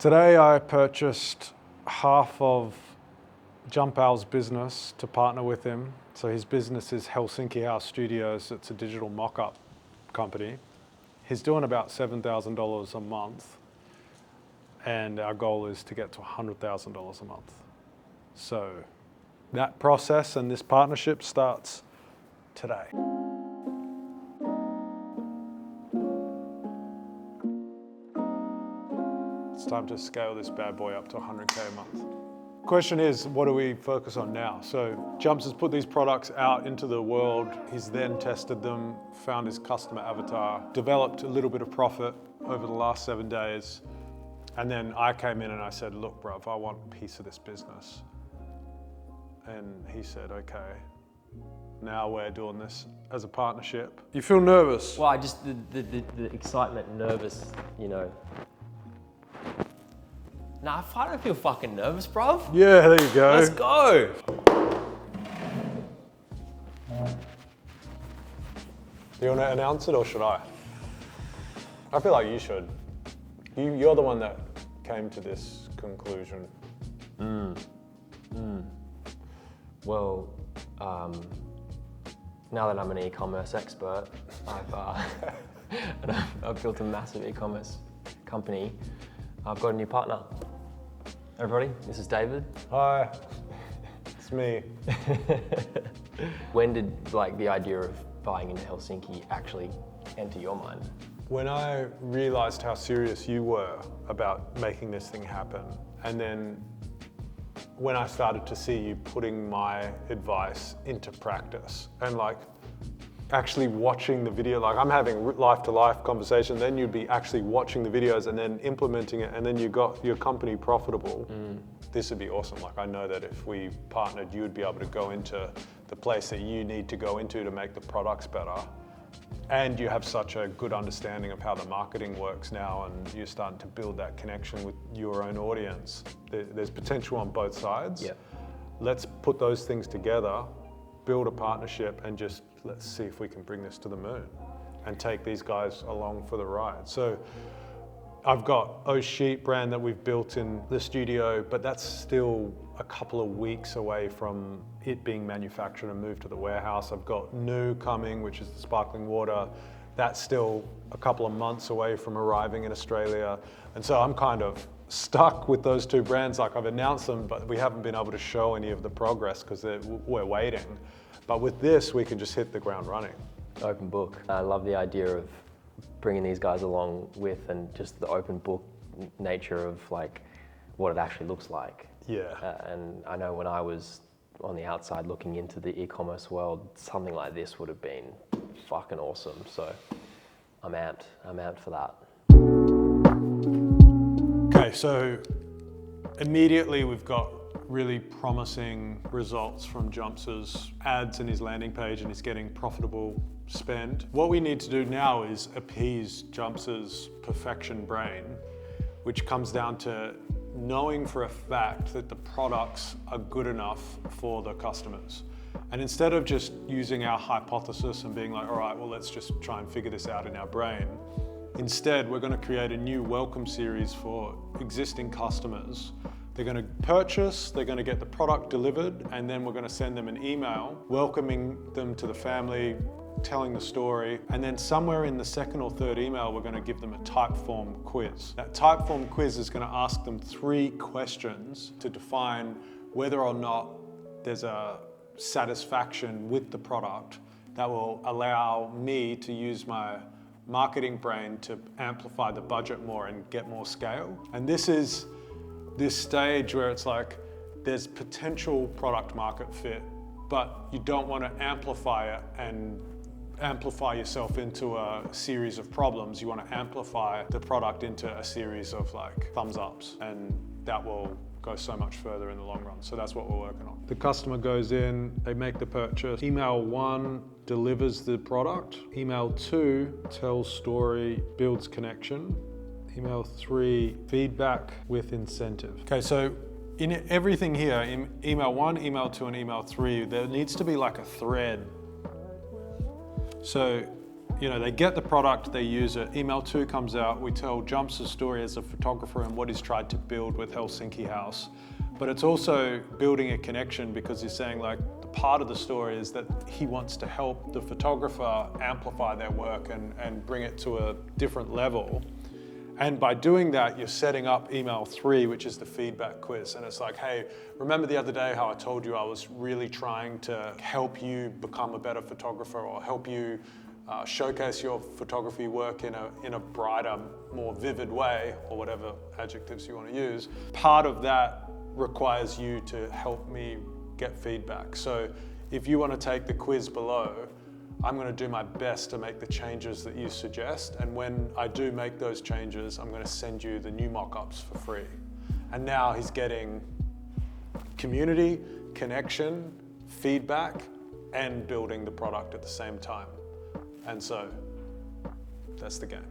Today I purchased half of Jampal's business to partner with him. So his business is Helsinki House Studios. It's a digital mock-up company. He's doing about $7,000 a month, and our goal is to get to $100,000 a month. So that process and this partnership starts today. It's time to scale this bad boy up to 100K a month. Question is, what do we focus on now? So Jumps has put these products out into the world. He's then tested them, found his customer avatar, developed a little bit of profit over the last 7 days. And then I came in and I said, look, bruv, I want a piece of this business. And he said, okay, now we're doing this as a partnership. You feel nervous? Well, I just, the excitement, nervous, you know. Nah, I don't feel fucking nervous, bruv. Yeah, there you go. Let's go. Do you want to announce it or should I? I feel like you should. You're the one that came to this conclusion. Well, now that I'm an e-commerce expert, I've built a massive e-commerce company. I've got a new partner. Everybody, this is David. Hi, it's me. When did the idea of buying into Helsinki actually enter your mind? When I realized how serious you were about making this thing happen, and then when I started to see you putting my advice into practice and actually watching the video, I'm having life-to-life conversation, then you'd be actually watching the videos and then implementing it, and then you got your company profitable. This would be awesome. I know that if we partnered, you would be able to go into the place that you need to go into to make the products better. And you have such a good understanding of how the marketing works now, and you're starting to build that connection with your own audience. There's potential on both sides. Yeah. Let's put those things together, build a partnership, and just let's see if we can bring this to the moon and take these guys along for the ride. So I've got Oh Sheep brand that we've built in the studio, but that's still a couple of weeks away from it being manufactured and moved to the warehouse. I've got New coming, which is the sparkling water. That's still a couple of months away from arriving in Australia. And so I'm kind of stuck with those two brands. I've announced them, but we haven't been able to show any of the progress because we're waiting. But with this, we can just hit the ground running. Open book. I love the idea of bringing these guys along with, and just the open book nature of what it actually looks like. Yeah. And I know when I was on the outside looking into the e-commerce world, something like this would have been fucking awesome. So I'm amped for that. Okay, so immediately we've got really promising results from Jumps' ads and his landing page, and he's getting profitable spend. What we need to do now is appease Jumps' perfection brain, which comes down to knowing for a fact that the products are good enough for the customers. And instead of just using our hypothesis and being all right, well, let's just try and figure this out in our brain. Instead, we're going to create a new welcome series for existing customers. They're going to purchase, they're going to get the product delivered, and then we're going to send them an email welcoming them to the family, telling the story, and then somewhere in the second or third email, we're going to give them a Typeform quiz. That Typeform quiz is going to ask them 3 questions to define whether or not there's a satisfaction with the product that will allow me to use my marketing brain to amplify the budget more and get more scale. And this is this stage where it's there's potential product market fit, but you don't want to amplify it and amplify yourself into a series of problems. You want to amplify the product into a series of thumbs ups, and that will go so much further in the long run. So that's what we're working on. The customer goes in, they make the purchase. Email 1 delivers the product. Email 2 tells story, builds connection. Email 3, feedback with incentive. Okay, so in everything here, in email 1, email 2, and email 3, there needs to be a thread. So you know, they get the product, they use it. Email 2 comes out, we tell Jumps' story as a photographer and what he's tried to build with Helsinki House. But it's also building a connection because he's saying like, the part of the story is that he wants to help the photographer amplify their work and bring it to a different level. And by doing that, you're setting up email 3, which is the feedback quiz. And it's like, hey, remember the other day how I told you I was really trying to help you become a better photographer or help you showcase your photography work in a brighter, more vivid way, or whatever adjectives you want to use. Part of that requires you to help me get feedback. So if you want to take the quiz below, I'm going to do my best to make the changes that you suggest. And when I do make those changes, I'm going to send you the new mock-ups for free. And now he's getting community, connection, feedback, and building the product at the same time. And so that's the game.